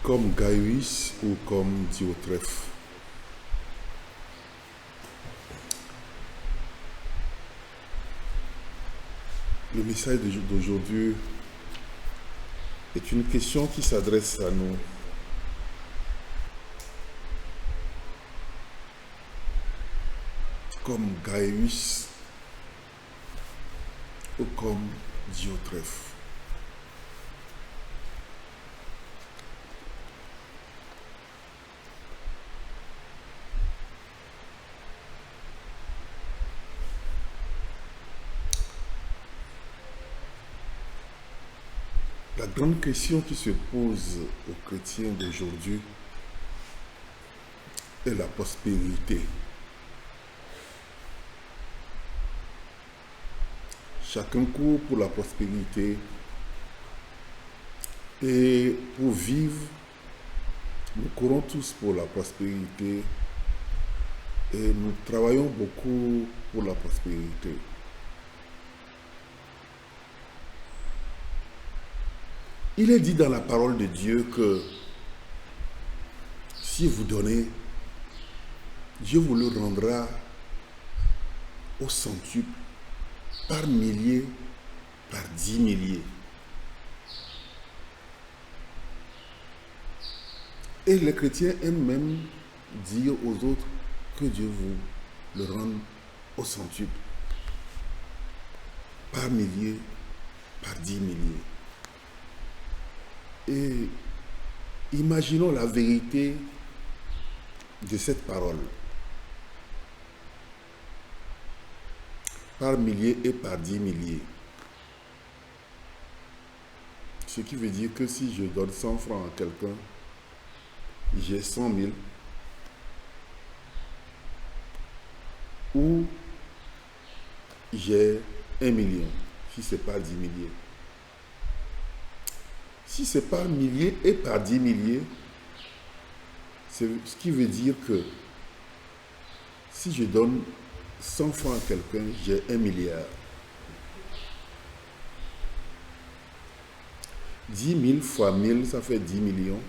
comme Gaius ou comme Diotrephe. Le message d'aujourd'hui est une question qui s'adresse à nous. Comme Gaius ou comme Diotrephe. La grande question qui se pose aux chrétiens d'aujourd'hui est la prospérité. Chacun court pour la prospérité et pour vivre, nous courons tous pour la prospérité et nous travaillons beaucoup pour la prospérité. Il est dit dans la parole de Dieu que si vous donnez, Dieu vous le rendra au centuple, par milliers, par 10 milliers. Et les chrétiens aiment même dire aux autres que Dieu vous le rende au centuple, par milliers, par 10 milliers. Et imaginons la vérité de cette parole. Par milliers et par 10 milliers. Ce qui veut dire que si je donne 100 francs à quelqu'un, j'ai 100 000. Ou j'ai 1 million, si c'est par 10 milliers. Si c'est par milliers et par 10 milliers, c'est ce qui veut dire que si je donne 100 francs à quelqu'un, j'ai 1 milliard. 10 000 fois 1000, ça fait 10 millions.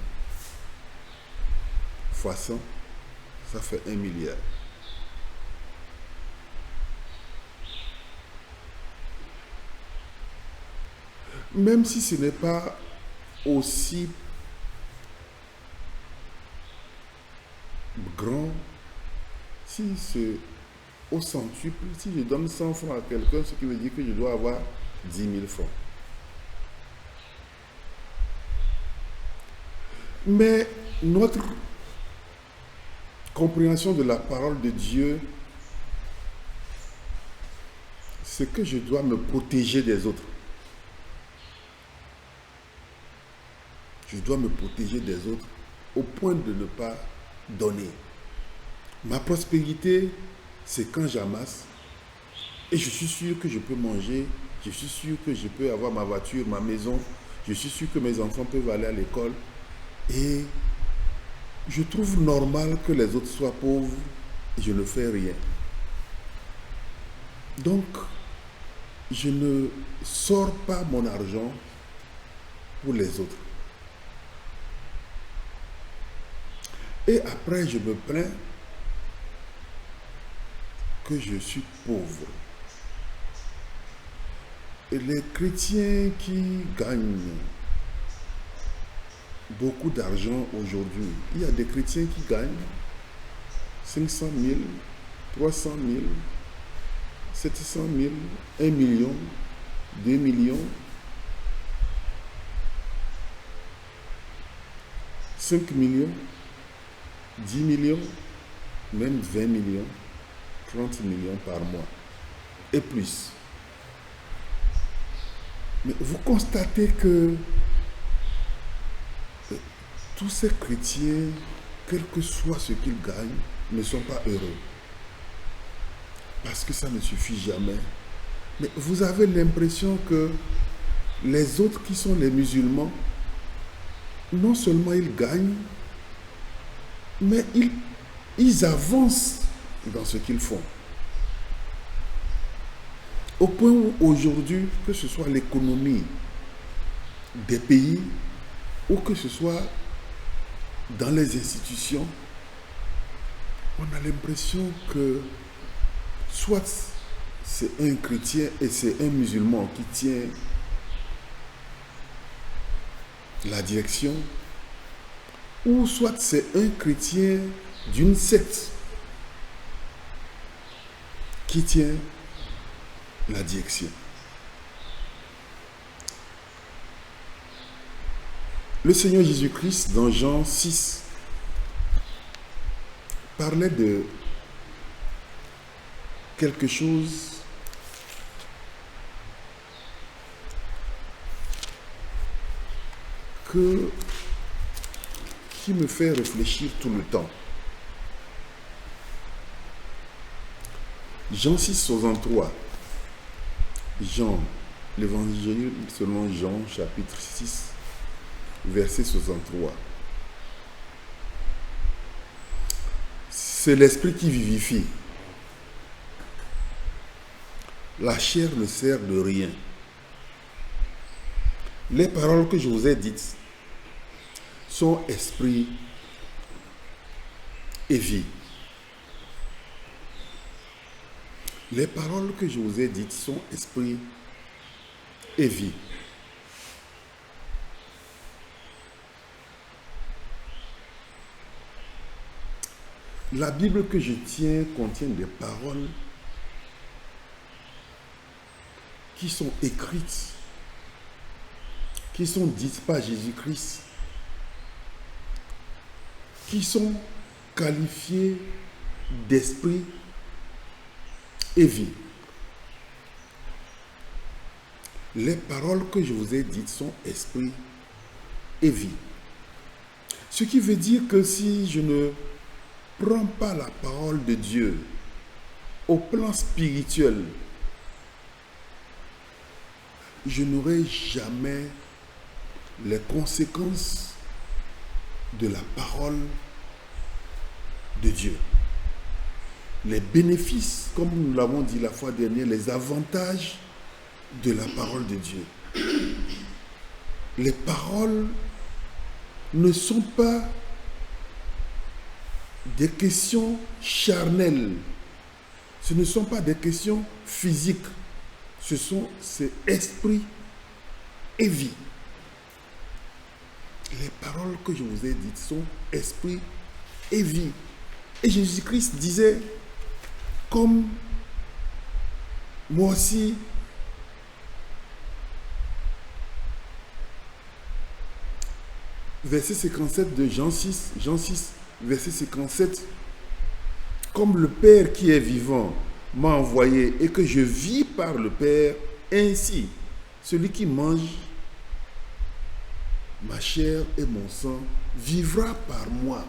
Fois 100, ça fait 1 milliard. Même si ce n'est pas aussi grand, si c'est au centuple, si je donne 100 francs à quelqu'un, ce qui veut dire que je dois avoir 10 000 francs. Mais notre compréhension de la parole de Dieu, c'est que je dois me protéger des autres. Je dois me protéger des autres au point de ne pas donner. Ma prospérité, c'est quand j'amasse et je suis sûr que je peux manger, je suis sûr que je peux avoir ma voiture, ma maison, je suis sûr que mes enfants peuvent aller à l'école et je trouve normal que les autres soient pauvres et je ne fais rien. Donc, je ne sors pas mon argent pour les autres. Et après, je me plains que je suis pauvre. Et les chrétiens qui gagnent beaucoup d'argent aujourd'hui, il y a des chrétiens qui gagnent 500 000, 300 000, 700 000, 1 million, 2 millions, 5 millions, 10 millions, même 20 millions, 30 millions par mois et plus. Mais vous constatez que tous ces chrétiens, quel que soit ce qu'ils gagnent, ne sont pas heureux. Parce que ça ne suffit jamais. Mais vous avez l'impression que les autres qui sont les musulmans, non seulement ils gagnent, mais ils avancent dans ce qu'ils font. Au point où aujourd'hui, que ce soit l'économie des pays ou que ce soit dans les institutions, on a l'impression que soit c'est un chrétien et c'est un musulman qui tient la direction, ou soit c'est un chrétien d'une secte qui tient la direction. Le Seigneur Jésus-Christ, dans Jean 6, parlait de quelque chose qui me fait réfléchir tout le temps. Jean 6, 63. Jean, l'évangile selon Jean, chapitre 6, verset 63. C'est l'esprit qui vivifie. La chair ne sert de rien. Les paroles que je vous ai dites sont esprit et vie. Les paroles que je vous ai dites sont esprit et vie. La Bible que je tiens contient des paroles qui sont écrites, qui sont dites par Jésus-Christ, qui sont qualifiées d'esprit et vie. Les paroles que je vous ai dites sont esprit et vie. Ce qui veut dire que si je ne prends pas la parole de Dieu au plan spirituel, je n'aurai jamais les conséquences de la parole de Dieu. Les bénéfices, comme nous l'avons dit la fois dernière, les avantages de la parole de Dieu. Les paroles ne sont pas des questions charnelles. Ce ne sont pas des questions physiques. C'est esprit et vie. Les paroles que je vous ai dites sont esprit et vie. Et Jésus-Christ disait, comme moi aussi, verset 57 de Jean 6, verset 57, comme le Père qui est vivant m'a envoyé et que je vis par le Père, ainsi, celui qui mange ma chair et mon sang vivra par moi.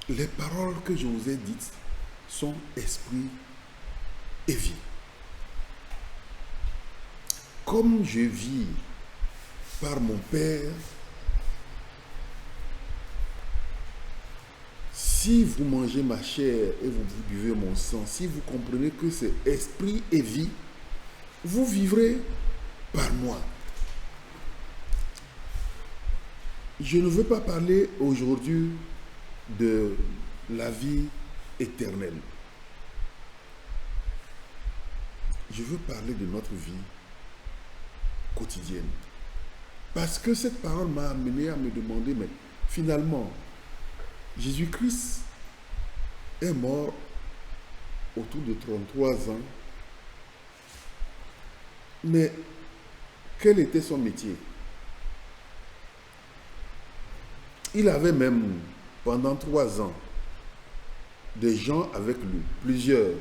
Les paroles que je vous ai dites sont esprit et vie. Comme je vis par mon Père, si vous mangez ma chair et vous buvez mon sang, si vous comprenez que c'est esprit et vie, vous vivrez par moi. Je ne veux pas parler aujourd'hui de la vie éternelle. Je veux parler de notre vie quotidienne. Parce que cette parole m'a amené à me demander, mais finalement, Jésus-Christ est mort autour de 33 ans. Mais quel était son métier? Il avait même, pendant 3 ans, des gens avec lui, plusieurs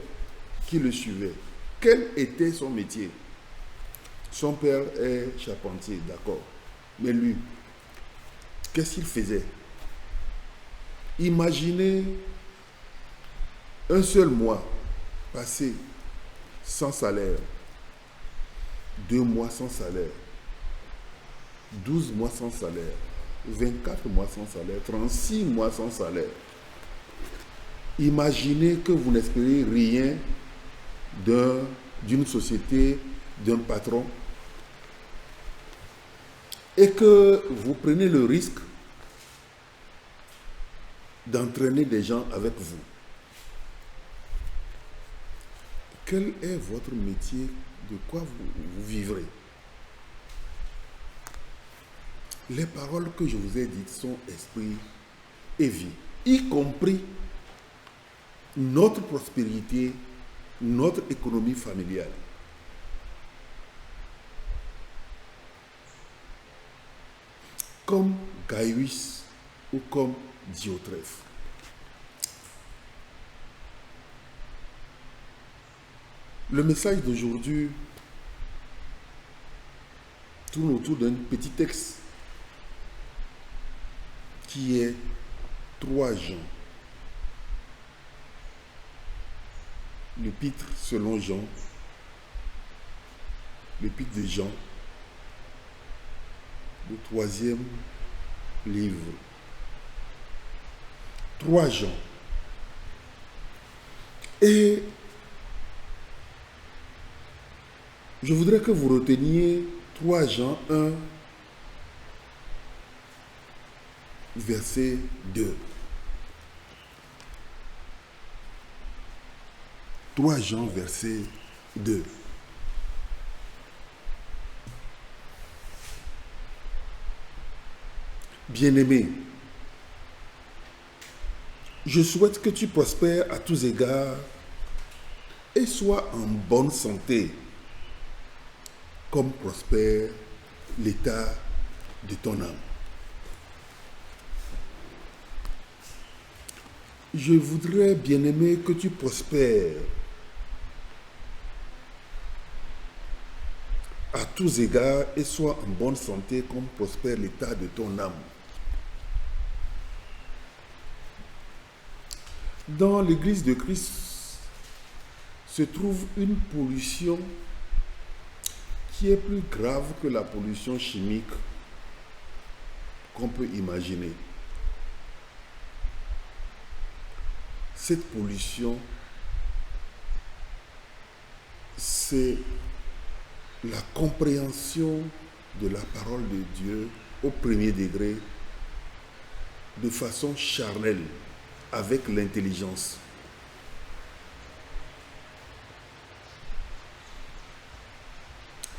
qui le suivaient. Quel était son métier? Son père est charpentier, d'accord. Mais lui, qu'est-ce qu'il faisait? Imaginez un seul mois passé sans salaire, 2 mois sans salaire, 12 mois sans salaire, 24 mois sans salaire, 36 mois sans salaire. Imaginez que vous n'espérez rien d'une société, d'un patron. et que vous prenez le risque d'entraîner des gens avec vous. Quel est votre métier? De quoi vous vivrez? Les paroles que je vous ai dites sont esprit et vie, y compris notre prospérité, notre économie familiale. Comme Gaius ou comme Diotrephe. Le message d'aujourd'hui tourne autour d'un petit texte qui est 3 Jean. L'épître selon Jean, l'épître de Jean, le 3e livre. 3 Jean. Et je voudrais que vous reteniez 3 Jean 1, verset 2. 3 Jean, verset 2. Bien-aimé, je souhaite que tu prospères à tous égards et sois en bonne santé, comme prospère l'état de ton âme. Je voudrais, bien-aimé, que tu prospères à tous égards et sois en bonne santé comme prospère l'état de ton âme. Dans l'Église de Christ se trouve une pollution qui est plus grave que la pollution chimique qu'on peut imaginer. Cette pollution, c'est la compréhension de la parole de Dieu au premier degré de façon charnelle, avec l'intelligence.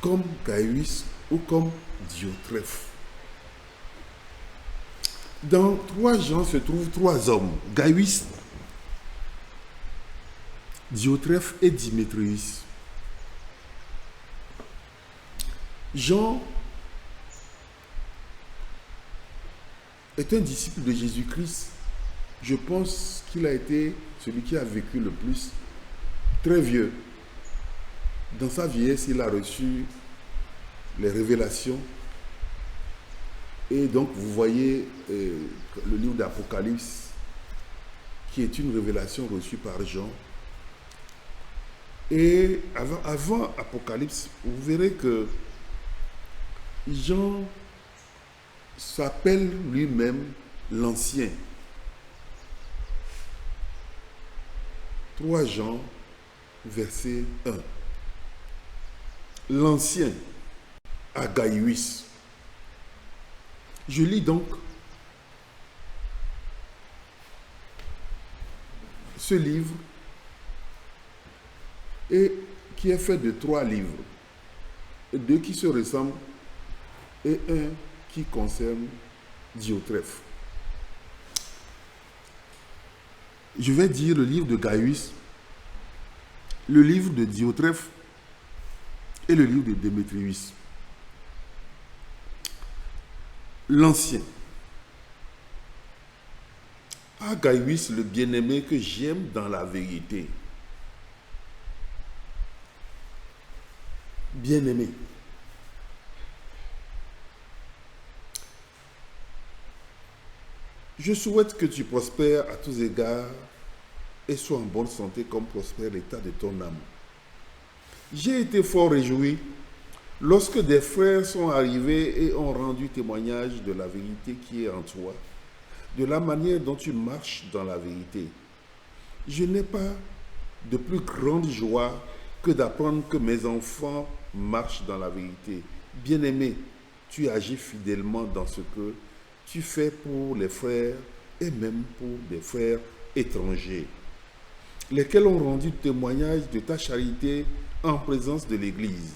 Comme Gaius ou comme Diotrephe. Dans 3 Jean se trouvent 3 hommes, Gaius, Diotrephe et Démétrius. Jean est un disciple de Jésus-Christ. Je pense qu'il a été celui qui a vécu le plus, très vieux. Dans sa vieillesse, il a reçu les révélations. Et donc, vous voyez le livre d'Apocalypse, qui est une révélation reçue par Jean. Et avant Apocalypse, vous verrez que Jean s'appelle lui-même l'Ancien. 3 Jean, verset 1. L'Ancien à Gaius. Je lis donc ce livre et qui est fait de 3 livres, 2 qui se ressemblent et 1 qui concerne Diotrephe. Je vais dire le livre de Gaius, le livre de Diotrephe et le livre de Démétrius. L'Ancien. À Gaius, le bien-aimé que j'aime dans la vérité. Bien-aimé. Je souhaite que tu prospères à tous égards et sois en bonne santé comme prospère l'état de ton âme. J'ai été fort réjoui lorsque des frères sont arrivés et ont rendu témoignage de la vérité qui est en toi, de la manière dont tu marches dans la vérité. Je n'ai pas de plus grande joie que d'apprendre que mes enfants marchent dans la vérité. Bien-aimés, tu agis fidèlement dans ce que tu fais pour les frères et même pour des frères étrangers, lesquels ont rendu témoignage de ta charité en présence de l'Église.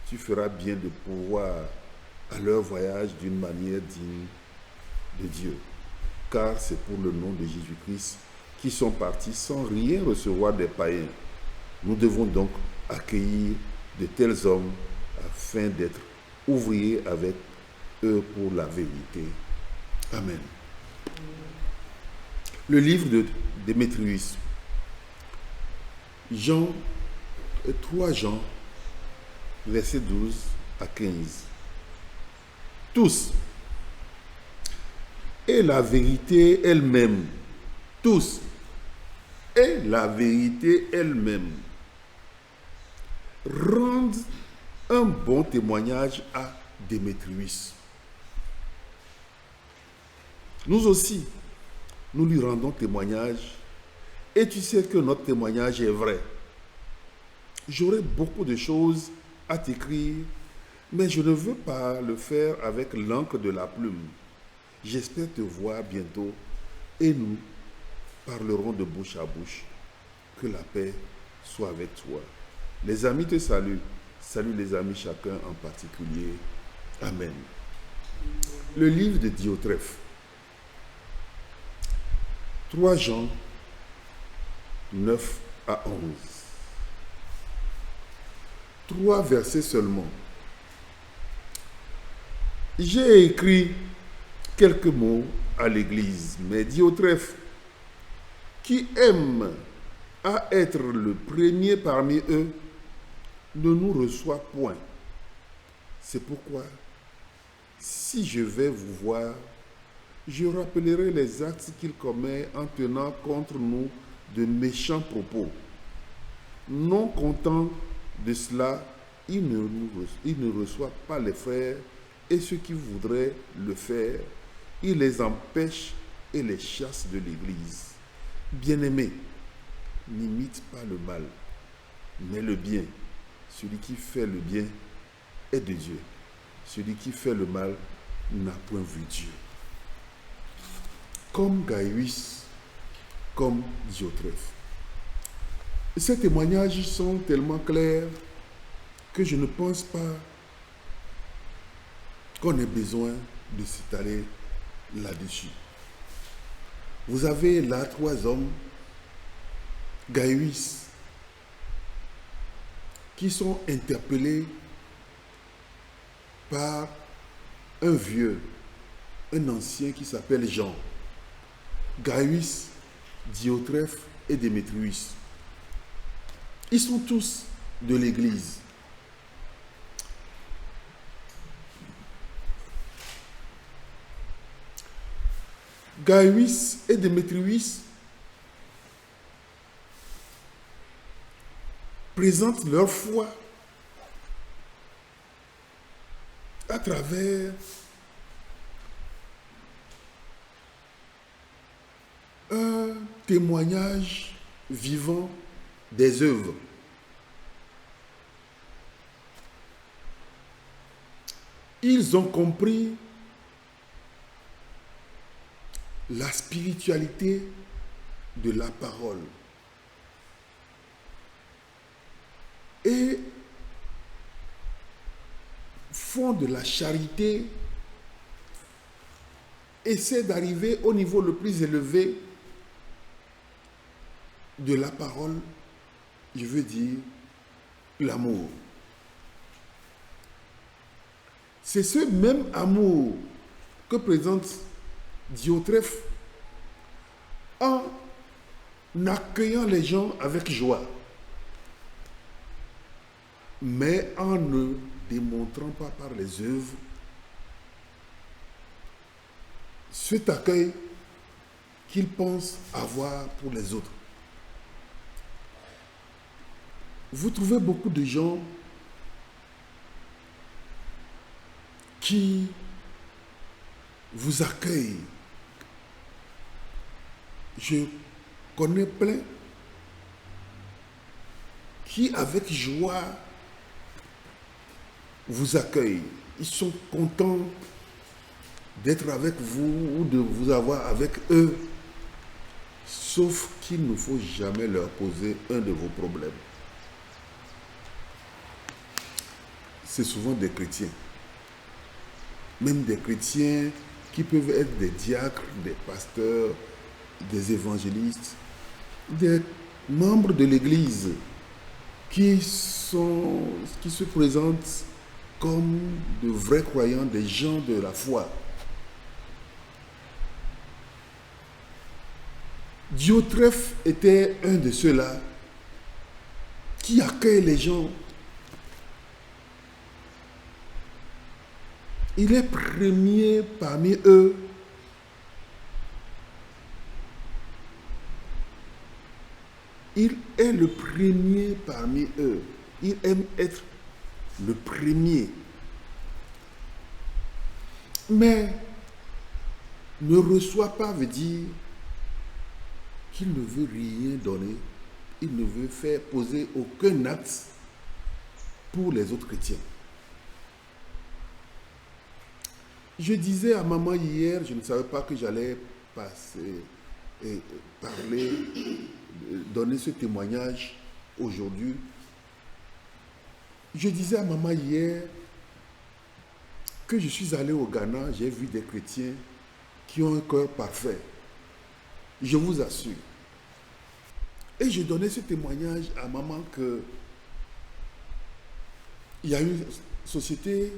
Tu feras bien de pourvoir à leur voyage d'une manière digne de Dieu, car c'est pour le nom de Jésus-Christ qu'ils sont partis sans rien recevoir des païens. Nous devons donc accueillir de tels hommes afin d'être ouvriers avec eux pour la vérité. Amen. Le livre de Démétrius, 3 Jean, versets 12 à 15. Tous, et la vérité elle-même, tous, et la vérité elle-même, rendent un bon témoignage à Démétrius. Nous aussi, nous lui rendons témoignage, et tu sais que notre témoignage est vrai. J'aurais beaucoup de choses à t'écrire, mais je ne veux pas le faire avec l'encre de la plume. J'espère te voir bientôt, et nous parlerons de bouche à bouche. Que la paix soit avec toi. Les amis te saluent. Salut les amis, chacun en particulier. Amen. Le livre de Diotrephe. 3 Jean 9 à 11. 3 versets seulement. J'ai écrit quelques mots à l'Église, mais Diotrephe, qui aime à être le premier parmi eux, ne nous reçoit point. C'est pourquoi, si je vais vous voir, je rappellerai les actes qu'il commet en tenant contre nous de méchants propos. Non content de cela, il ne reçoit pas les frères et ceux qui voudraient le faire, il les empêche et les chasse de l'Église. Bien-aimés, n'imite pas le mal, mais le bien. Celui qui fait le bien est de Dieu. Celui qui fait le mal n'a point vu Dieu. Comme Gaius, comme Diotrephe. Ces témoignages sont tellement clairs que je ne pense pas qu'on ait besoin de s'étaler là-dessus. Vous avez là 3 hommes, Gaius, qui sont interpellés par un vieux, un ancien qui s'appelle Jean. Gaius, Diotrephe et Démétrius. Ils sont tous de l'Église. Gaius et Démétrius présentent leur foi à travers un témoignage vivant des œuvres. Ils ont compris la spiritualité de la parole et font de la charité, essaient d'arriver au niveau le plus élevé de la parole, je veux dire l'amour. C'est ce même amour que présente Diotrephe en accueillant les gens avec joie, mais en ne démontrant pas par les œuvres cet accueil qu'il pense avoir pour les autres. Vous trouvez beaucoup de gens qui vous accueillent. Je connais plein qui, avec joie, vous accueillent. Ils sont contents d'être avec vous ou de vous avoir avec eux. Sauf qu'il ne faut jamais leur poser un de vos problèmes. C'est souvent des chrétiens. Même des chrétiens qui peuvent être des diacres, des pasteurs, des évangélistes, des membres de l'Église qui se présentent comme de vrais croyants, des gens de la foi. Diotrephe était un de ceux-là qui accueille les gens. Il est premier parmi eux. Il est le premier parmi eux. Il aime être le premier. Mais ne reçoit pas veut dire qu'il ne veut rien donner. Il ne veut faire poser aucun acte pour les autres chrétiens. Je disais à maman hier, je ne savais pas que j'allais passer et parler, donner ce témoignage aujourd'hui. Je disais à maman hier que je suis allé au Ghana, j'ai vu des chrétiens qui ont un cœur parfait. Je vous assure. Et je donnais ce témoignage à maman que il y a une société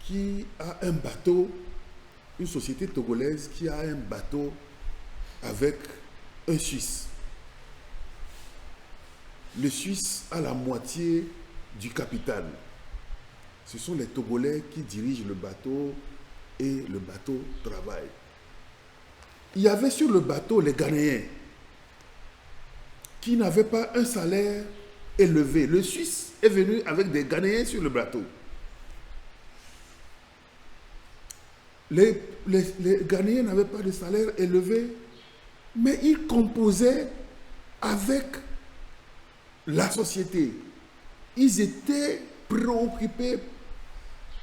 qui a un bateau, une société togolaise qui a un bateau avec un Suisse. Le Suisse a la moitié du capital. Ce sont les Togolais qui dirigent le bateau et le bateau travaille. Il y avait sur le bateau les Ghanéens qui n'avaient pas un salaire élevé. Le Suisse est venu avec des Ghanéens sur le bateau. Les Ghanéens n'avaient pas de salaire élevé, mais ils composaient avec la société. Ils étaient préoccupés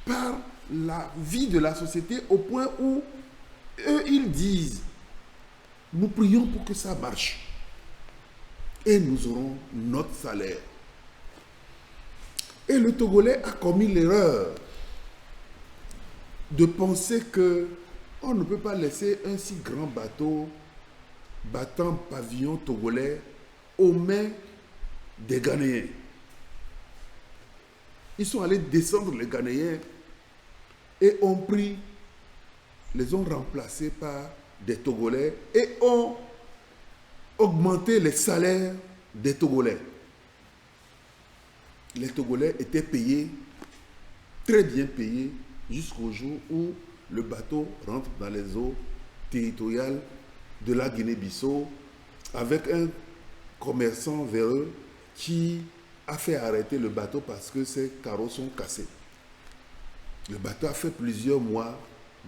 par la vie de la société au point où eux, ils disent, nous prions pour que ça marche et nous aurons notre salaire. Et le Togolais a commis l'erreur de penser que on ne peut pas laisser un si grand bateau battant pavillon togolais aux mains des Ghanéens. Ils sont allés descendre les Ghanéens et les ont remplacés par des Togolais et ont augmenté les salaires des Togolais. Les Togolais étaient payés, très bien payés, jusqu'au jour où le bateau rentre dans les eaux territoriales de la Guinée-Bissau avec un commerçant véreux qui a fait arrêter le bateau parce que ses carreaux sont cassés. Le bateau a fait plusieurs mois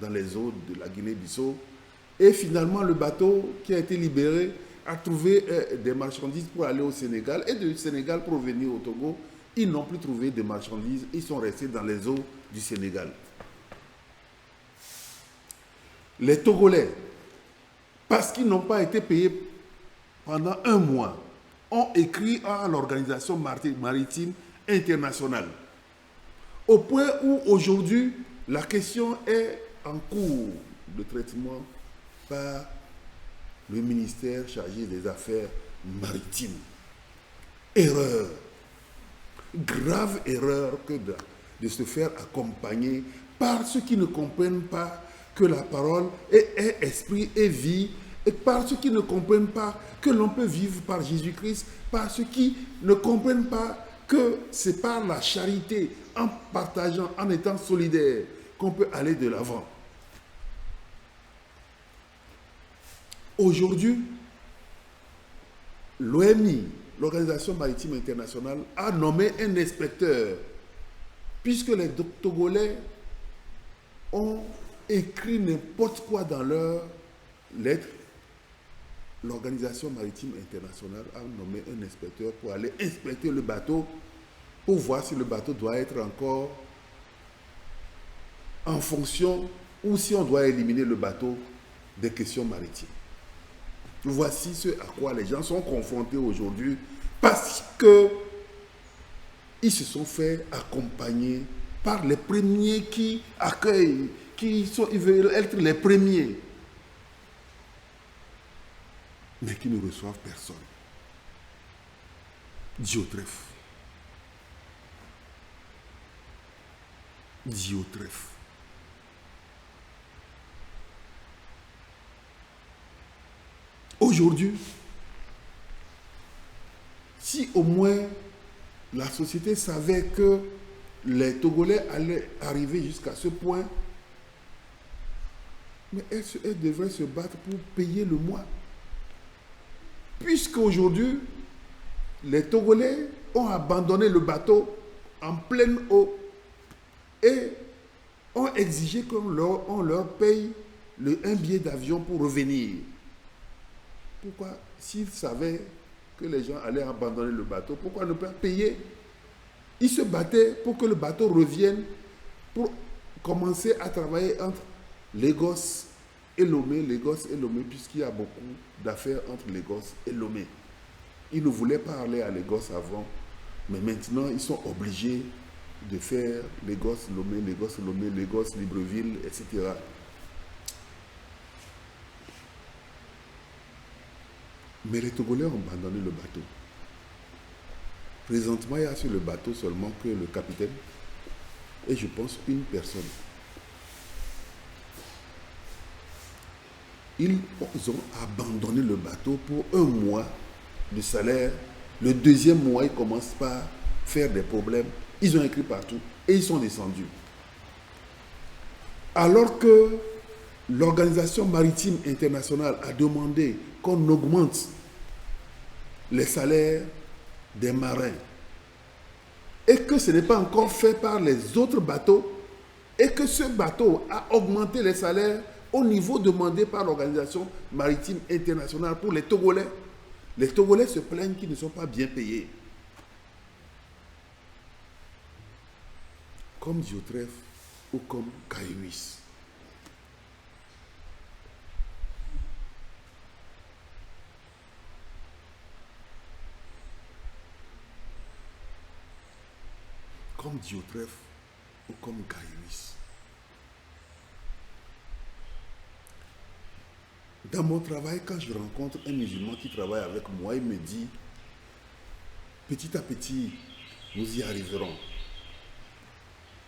dans les eaux de la Guinée-Bissau et finalement le bateau qui a été libéré a trouvé des marchandises pour aller au Sénégal et du Sénégal pour venir au Togo. Ils n'ont plus trouvé de marchandises, ils sont restés dans les eaux du Sénégal. Les Togolais, parce qu'ils n'ont pas été payés pendant un mois, ont écrit à l'Organisation maritime internationale. Au point où aujourd'hui, la question est en cours de traitement par le ministère chargé des Affaires maritimes. Erreur. Grave erreur que de se faire accompagner par ceux qui ne comprennent pas que la parole est esprit et vie, et par ceux qui ne comprennent pas que l'on peut vivre par Jésus-Christ, par ceux qui ne comprennent pas que c'est par la charité, en partageant, en étant solidaire, qu'on peut aller de l'avant. Aujourd'hui, l'OMI, l'Organisation maritime internationale, a nommé un inspecteur, puisque les Togolais ont écrit n'importe quoi dans leur lettre. L'Organisation maritime internationale a nommé un inspecteur pour aller inspecter le bateau, pour voir si le bateau doit être encore en fonction, ou si on doit éliminer le bateau, des questions maritimes. Voici ce à quoi les gens sont confrontés aujourd'hui parce que ils se sont fait accompagner par les premiers qui accueillent, ils veulent être les premiers, mais qui ne reçoivent personne. Diotrephe. Diotrephe. Aujourd'hui, si au moins la société savait que les Togolais allaient arriver jusqu'à ce point, mais elle devrait se battre pour payer le mois. Puisque aujourd'hui, les Togolais ont abandonné le bateau en pleine eau et ont exigé qu'on leur paye un billet d'avion pour revenir. Pourquoi, s'ils savaient que les gens allaient abandonner le bateau, pourquoi ne pas payer? Ils se battaient pour que le bateau revienne, pour commencer à travailler entre Lagos et Lomé, puisqu'il y a beaucoup d'affaires entre Lagos et Lomé. Ils ne voulaient pas aller à Lagos avant, mais maintenant ils sont obligés de faire Lagos, Lomé, Libreville, etc. Mais les Togolais ont abandonné le bateau. Présentement, il y a sur le bateau seulement que le capitaine et je pense une personne. Ils ont abandonné le bateau pour un mois de salaire. Le deuxième mois, ils commencent par faire des problèmes. Ils ont écrit partout et ils sont descendus. Alors que l'Organisation maritime internationale a demandé qu'on augmente les salaires des marins et que ce n'est pas encore fait par les autres bateaux et que ce bateau a augmenté les salaires au niveau demandé par l'Organisation maritime internationale pour les Togolais. Les Togolais se plaignent qu'ils ne sont pas bien payés. Comme Diotrephe ou comme Kairouis. Comme Diotrephe ou comme Kairouis. Dans mon travail, quand je rencontre un musulman qui travaille avec moi, il me dit, petit à petit, nous y arriverons.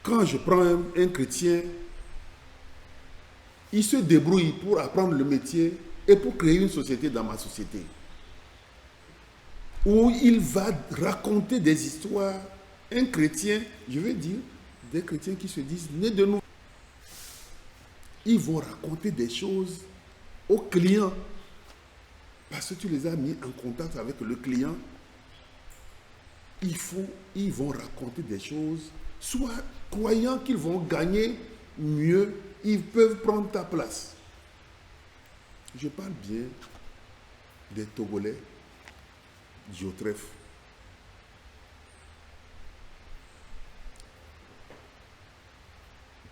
Quand je prends un chrétien, il se débrouille pour apprendre le métier et pour créer une société dans ma société. Où il va raconter des histoires. Un chrétien, je veux dire, des chrétiens qui se disent nés de nous. Ils vont raconter des choses aux clients. Parce que tu les as mis en contact avec le client. Ils vont raconter des choses, soit croyant qu'ils vont gagner mieux, ils peuvent prendre ta place. Je parle bien des Togolais, Diotrephe.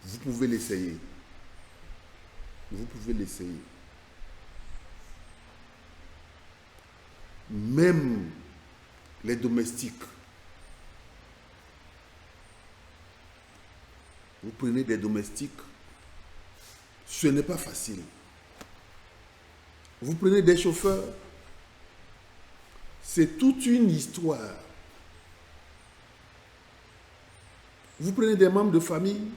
Vous pouvez l'essayer. Vous pouvez l'essayer. Même les domestiques. Vous prenez des domestiques, ce n'est pas facile. Vous prenez des chauffeurs, c'est toute une histoire. Vous prenez des membres de famille,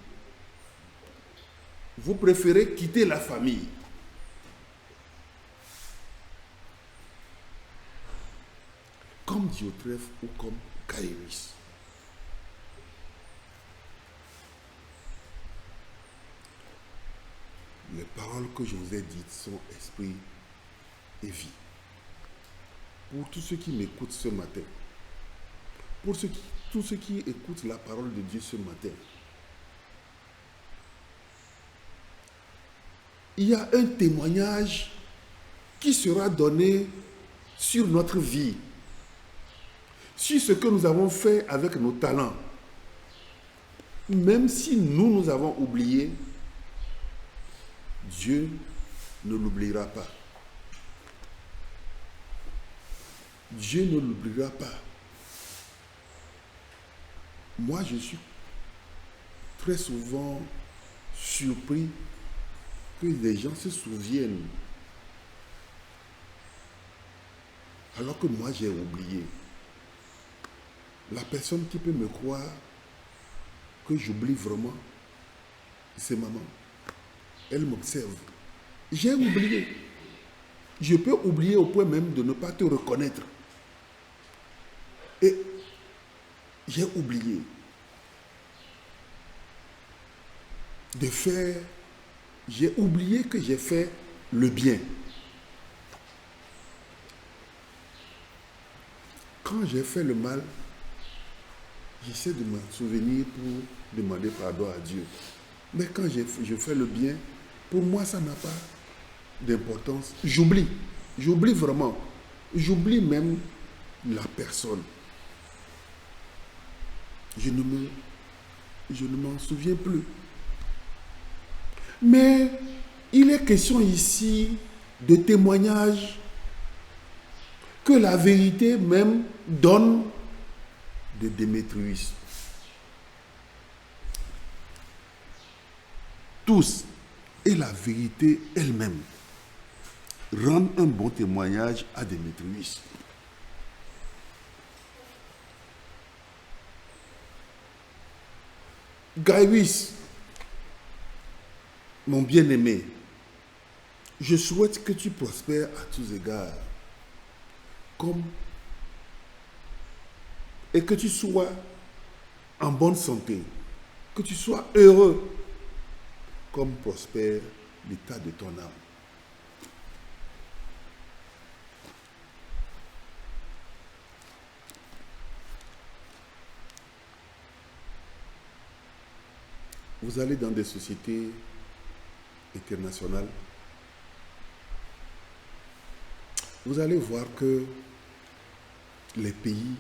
vous préférez quitter la famille. Comme Diotrephe ou comme Kairouis. Les paroles que je vous ai dites sont esprit et vie. Pour tous ceux qui m'écoutent ce matin, pour tous ceux qui écoutent la parole de Dieu ce matin, il y a un témoignage qui sera donné sur notre vie, sur ce que nous avons fait avec nos talents. même si nous avons oublié, Dieu ne l'oubliera pas. Dieu ne l'oubliera pas. Moi, je suis très souvent surpris que les gens se souviennent, alors que moi, j'ai oublié. La personne qui peut me croire que j'oublie vraiment, c'est maman. Elle m'observe. J'ai oublié. Je peux oublier au point même de ne pas te reconnaître. Et j'ai oublié de faire, j'ai oublié que j'ai fait le bien. Quand j'ai fait le mal, j'essaie de me souvenir pour demander pardon à Dieu. Mais quand je fais le bien, pour moi, ça n'a pas d'importance. J'oublie vraiment. J'oublie même la personne. Je ne m'en souviens plus. Mais il est question ici de témoignage que la vérité même donne de Démétrius. Tous, et la vérité elle-même, rendent un bon témoignage à Démétrius. Gaius, mon bien-aimé, je souhaite que tu prospères à tous égards, et que tu sois en bonne santé, que tu sois heureux, comme prospère l'état de ton âme. Vous allez dans des sociétés internationales, vous allez voir que les pays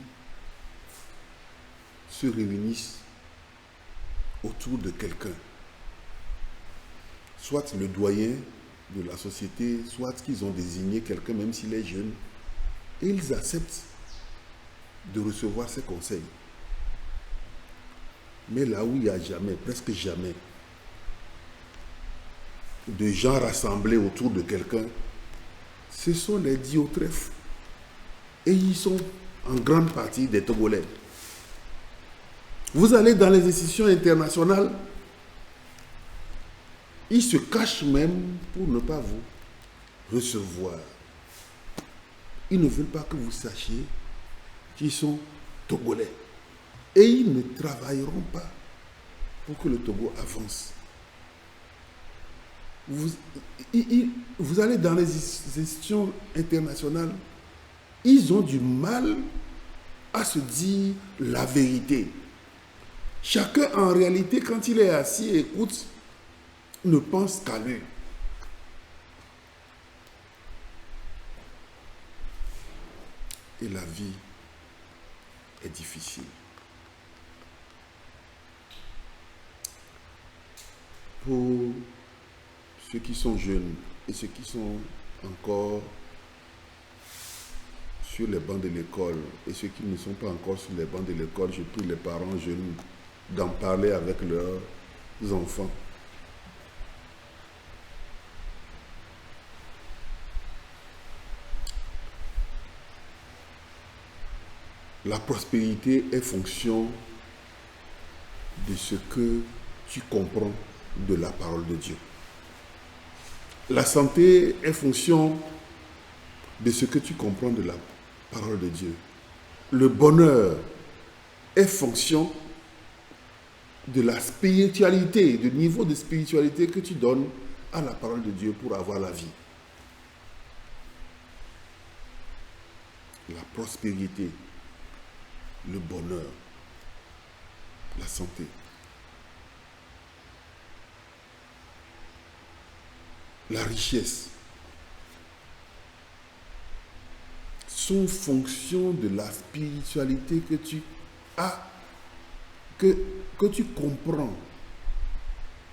se réunissent autour de quelqu'un, soit le doyen de la société, soit qu'ils ont désigné quelqu'un, même s'il est jeune, et ils acceptent de recevoir ses conseils. Mais là où il n'y a jamais, presque jamais, de gens rassemblés autour de quelqu'un, ce sont les Diotrephes. Et ils sont en grande partie des Togolais. Vous allez dans les institutions internationales, ils se cachent même pour ne pas vous recevoir. Ils ne veulent pas que vous sachiez qu'ils sont Togolais. Et ils ne travailleront pas pour que le Togo avance. Vous allez dans les institutions internationales, ils ont du mal à se dire la vérité. Chacun, en réalité, quand il est assis et écoute, ne pense qu'à lui. Et la vie est difficile. Pour ceux qui sont jeunes et ceux qui sont encore sur les bancs de l'école et ceux qui ne sont pas encore sur les bancs de l'école, je prie les parents jeunes d'en parler avec leurs enfants. La prospérité est fonction de ce que tu comprends de la parole de Dieu. La santé est fonction de ce que tu comprends de la parole de Dieu. Le bonheur est fonction de la spiritualité, du niveau de spiritualité que tu donnes à la parole de Dieu pour avoir la vie. La prospérité, le bonheur, la santé. La richesse sont fonction de la spiritualité que tu as que tu comprends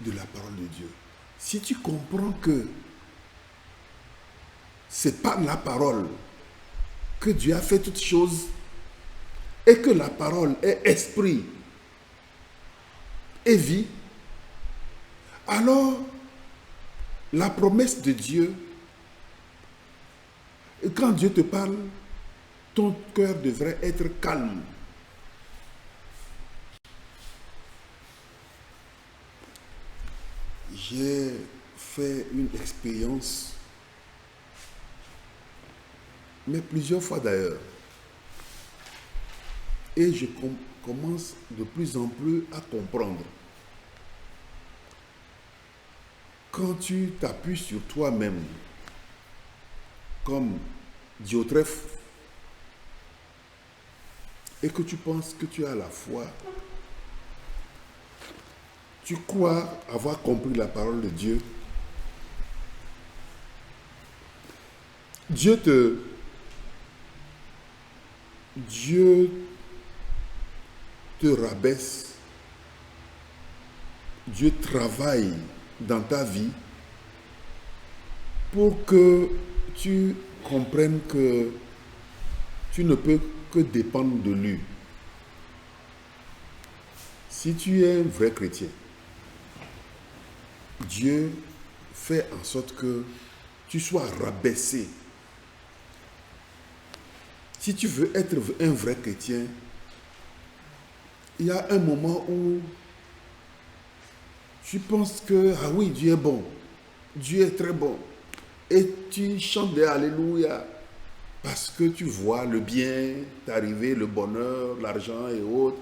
de la parole de Dieu, si tu comprends que c'est par la parole que Dieu a fait toutes choses et que la parole est esprit et vie, alors la promesse de Dieu, quand Dieu te parle, ton cœur devrait être calme. J'ai fait une expérience, mais plusieurs fois d'ailleurs, et je commence de plus en plus à comprendre. Quand tu t'appuies sur toi-même, comme Diotrephe, et que tu penses que tu as la foi, tu crois avoir compris la parole de Dieu, Dieu te rabaisse, Dieu travaille dans ta vie pour que tu comprennes que tu ne peux que dépendre de lui. Si tu es un vrai chrétien, Dieu fait en sorte que tu sois rabaissé. Si tu veux être un vrai chrétien, il y a un moment où tu penses que, ah oui, Dieu est bon, Dieu est très bon. Et tu chantes des Alléluia parce que tu vois le bien t'arriver, le bonheur, l'argent et autres,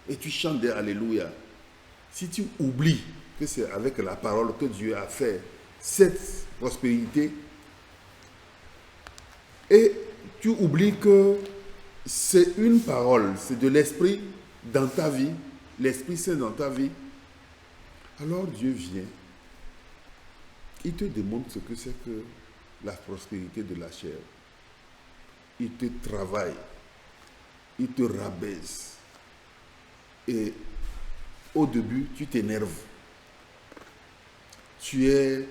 et tu chantes des Alléluia. Si tu oublies que c'est avec la parole que Dieu a fait cette prospérité, et tu oublies que c'est une parole, c'est de l'Esprit dans ta vie, l'Esprit Saint dans ta vie, alors Dieu vient. Il te démontre ce que c'est que la prospérité de la chair. Il te travaille, il te rabaisse. Et au début, tu t'énerves. Tu es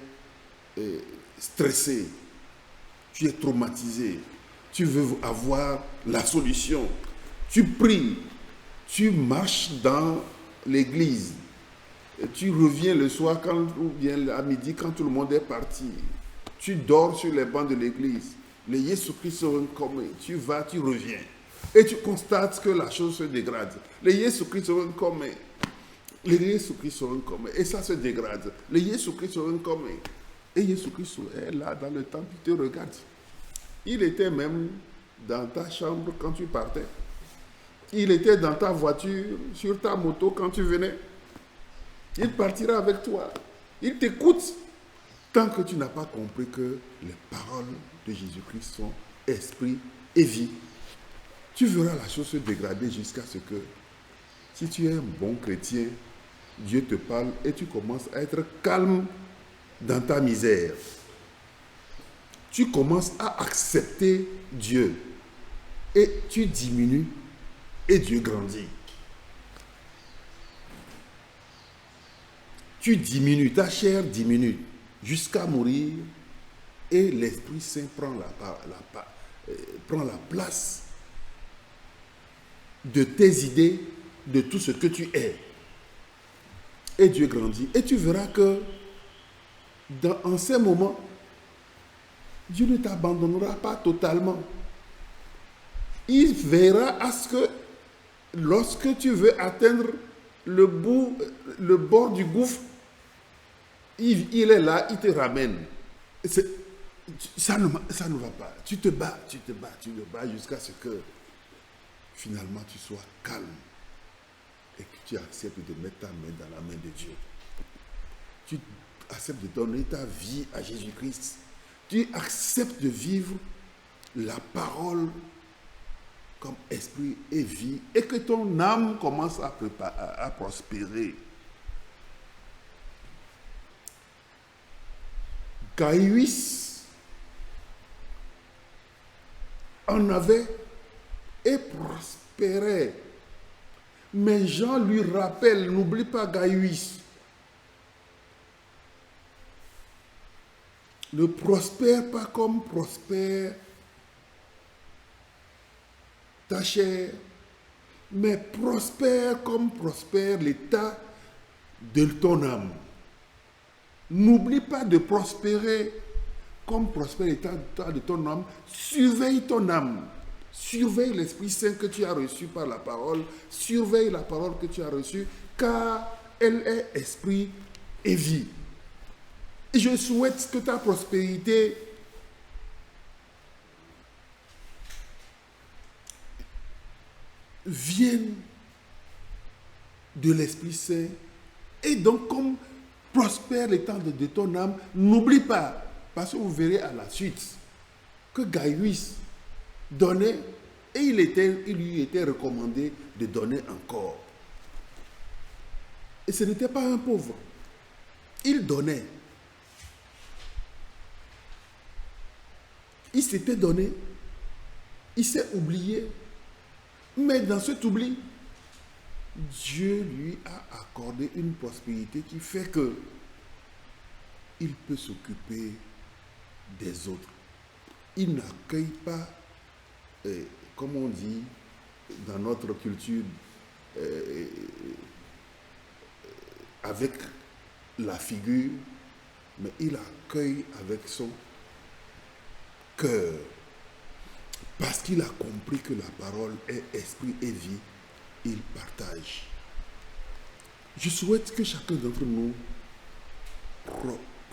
stressé, tu es traumatisé. Tu veux avoir la solution. Tu pries, tu marches dans l'église. Tu reviens le soir ou bien à midi quand tout le monde est parti. Tu dors sur les bancs de l'église. Le Jésus-Christ sera comme tu vas, tu reviens. Et tu constates que la chose se dégrade. Le Jésus-Christ sera comme le Jésus-Christ sera comme et ça se dégrade. Le Jésus-Christ sera comme et Jésus-Christ est là dans le temple, il te regarde. Il était même dans ta chambre quand tu partais. Il était dans ta voiture, sur ta moto quand tu venais. Il partira avec toi. Il t'écoute tant que tu n'as pas compris que les paroles de Jésus-Christ sont esprit et vie. Tu verras la chose se dégrader jusqu'à ce que, si tu es un bon chrétien, Dieu te parle et tu commences à être calme dans ta misère. Tu commences à accepter Dieu et tu diminues et Dieu grandit. Tu diminues, ta chair diminue jusqu'à mourir et l'Esprit Saint prend la place de tes idées, de tout ce que tu es. Et Dieu grandit. Et tu verras que en ces moments, Dieu ne t'abandonnera pas totalement. Il verra à ce que lorsque tu veux atteindre le bord du gouffre, il est là, il te ramène. Ça ne va pas. Tu te bats jusqu'à ce que finalement tu sois calme et que tu acceptes de mettre ta main dans la main de Dieu. Tu acceptes de donner ta vie à Jésus-Christ. Tu acceptes de vivre la parole comme esprit et vie et que ton âme commence à prospérer. Gaius en avait et prospérait. Mais Jean lui rappelle, n'oublie pas Gaius. Ne prospère pas comme prospère ta chair, mais prospère comme prospère l'état de ton âme. N'oublie pas de prospérer comme prospère l'état de ton âme. Surveille ton âme. Surveille l'Esprit Saint que tu as reçu par la parole. Surveille la parole que tu as reçue, car elle est esprit et vie. Et je souhaite que ta prospérité vienne de l'Esprit Saint. Et donc, comme prospère l'état de ton âme, n'oublie pas, parce que vous verrez à la suite, que Gaius donnait et il lui était recommandé de donner encore. Et ce n'était pas un pauvre. Il donnait. Il s'était donné. Il s'est oublié. Mais dans cet oubli, Dieu lui a accordé une prospérité qui fait que il peut s'occuper des autres. Il n'accueille pas, comme on dit dans notre culture, avec la figure, mais il accueille avec son cœur. Parce qu'il a compris que la parole est esprit et vie, il partage. Je souhaite que chacun d'entre nous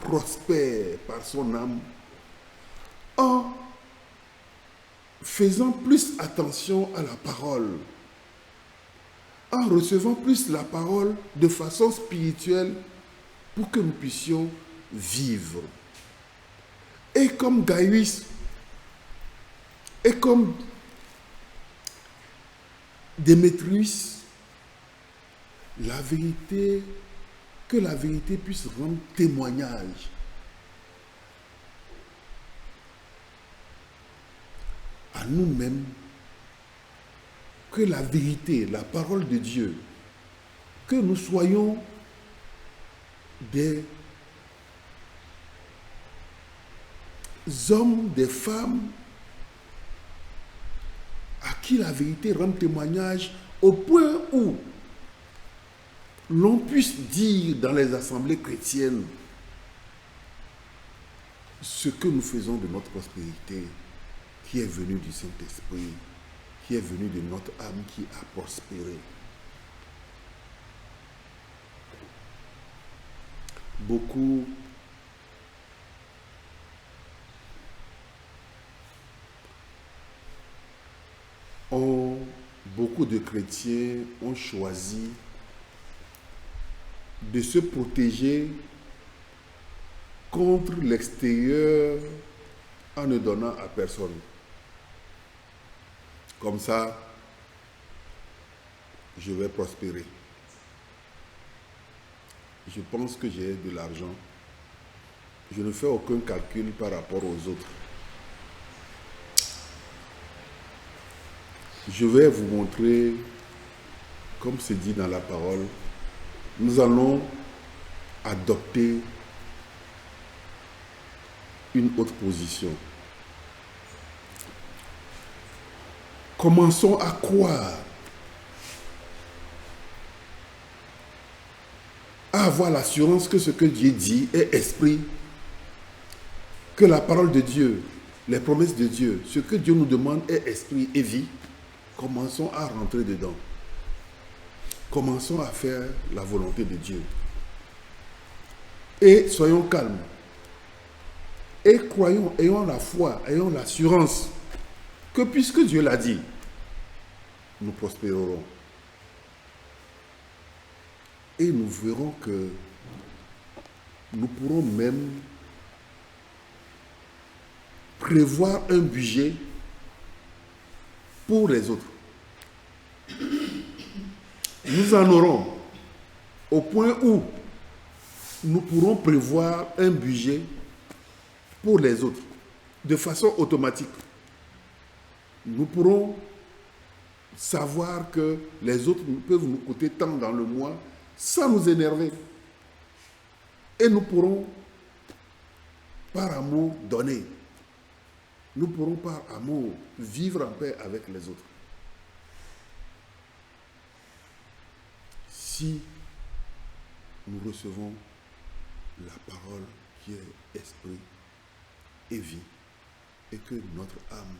prospère par son âme en faisant plus attention à la parole, en recevant plus la parole de façon spirituelle pour que nous puissions vivre. Et comme Gaius, et comme Démétrius, que la vérité puisse rendre témoignage à nous-mêmes, que la vérité, la parole de Dieu, que nous soyons des hommes, des femmes à qui la vérité rend témoignage au point où l'on puisse dire dans les assemblées chrétiennes ce que nous faisons de notre prospérité qui est venue du Saint-Esprit, qui est venue de notre âme qui a prospéré. Beaucoup de chrétiens ont choisi de se protéger contre l'extérieur en ne donnant à personne. Comme ça, je vais prospérer. Je pense que j'ai de l'argent. Je ne fais aucun calcul par rapport aux autres. Je vais vous montrer, comme c'est dit dans la parole, nous allons adopter une autre position. Commençons à croire, à avoir l'assurance que ce que Dieu dit est esprit, que la parole de Dieu, les promesses de Dieu, ce que Dieu nous demande est esprit et vie. Commençons à rentrer dedans. Commençons à faire la volonté de Dieu. Et soyons calmes. Et croyons, ayons la foi, ayons l'assurance que puisque Dieu l'a dit, nous prospérerons. Et nous verrons que nous pourrons même prévoir un budget pour les autres. Nous en aurons au point où nous pourrons prévoir un budget pour les autres de façon automatique. Nous pourrons savoir que les autres peuvent nous coûter tant dans le mois sans nous énerver. Et nous pourrons, par amour, donner. Nous pourrons, par amour, vivre en paix avec les autres. Si nous recevons la parole qui est esprit et vie, et que notre âme,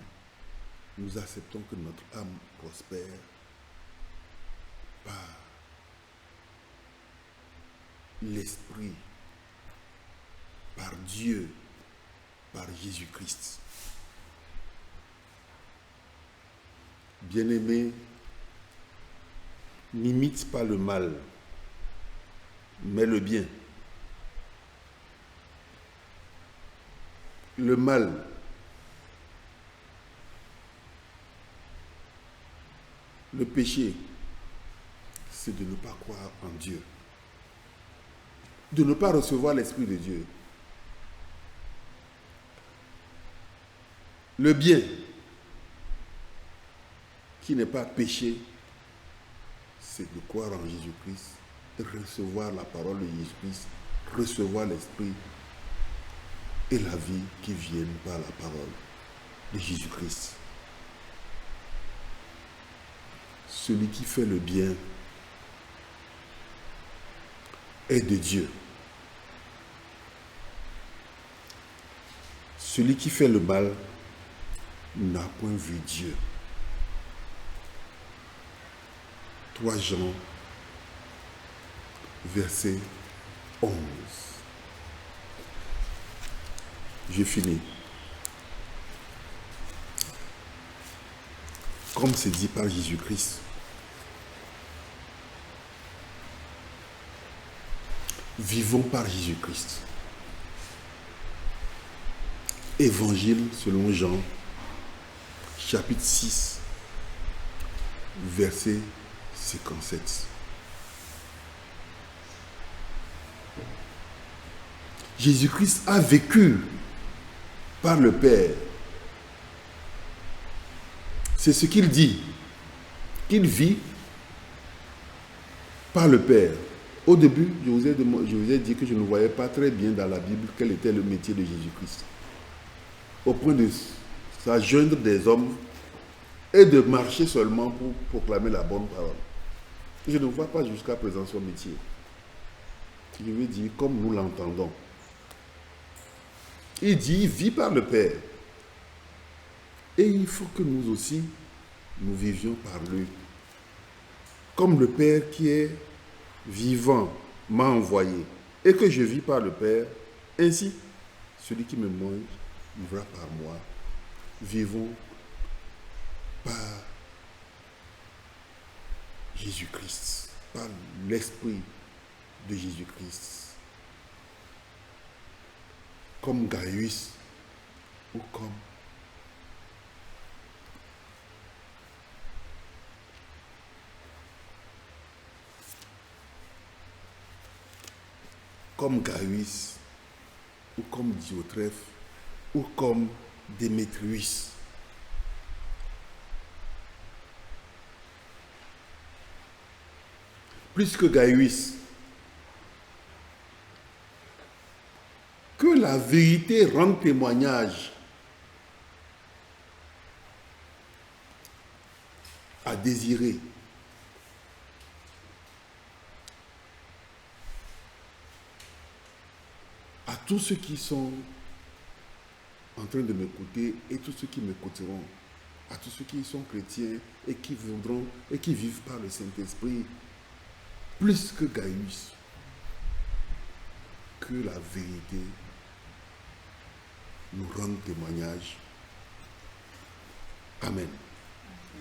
nous acceptons que notre âme prospère par l'esprit, par Dieu, par Jésus-Christ. Bien-aimé, n'imite pas le mal, mais le bien. Le mal, le péché, c'est de ne pas croire en Dieu, de ne pas recevoir l'Esprit de Dieu. Le bien, qui n'est pas péché, c'est de croire en Jésus-Christ, de recevoir la parole de Jésus-Christ, recevoir l'Esprit et la vie qui viennent par la parole de Jésus-Christ. Celui qui fait le bien est de Dieu. Celui qui fait le mal n'a point vu Dieu. 3 Jean, verset 11. J'ai fini. Comme c'est dit par Jésus-Christ, vivons par Jésus-Christ. Évangile selon Jean, chapitre 6, verset 57. Jésus-Christ a vécu par le Père. C'est ce qu'il dit, qu'il vit par le Père. Au début, je vous ai dit que je ne voyais pas très bien dans la Bible quel était le métier de Jésus-Christ. Au point de s'adjoindre des hommes et de marcher seulement pour proclamer la bonne parole. Je ne vois pas jusqu'à présent son métier. Je veux dire comme nous l'entendons. Il dit, il vit par le Père. Et il faut que nous aussi, nous vivions par lui. Comme le Père qui est vivant m'a envoyé et que je vis par le Père, ainsi, celui qui me mange vivra par moi. Vivons par Jésus-Christ, par l'Esprit de Jésus-Christ. Comme Gaius ou comme Gaius ou comme Diotrephe ou comme Démétrius. Plus que Gaius, que la vérité rende témoignage à désirer. À tous ceux qui sont en train de m'écouter et tous ceux qui m'écouteront, à tous ceux qui sont chrétiens et qui voudront et qui vivent par le Saint-Esprit, plus que Gaius, que la vérité nous rende témoignage. Amen.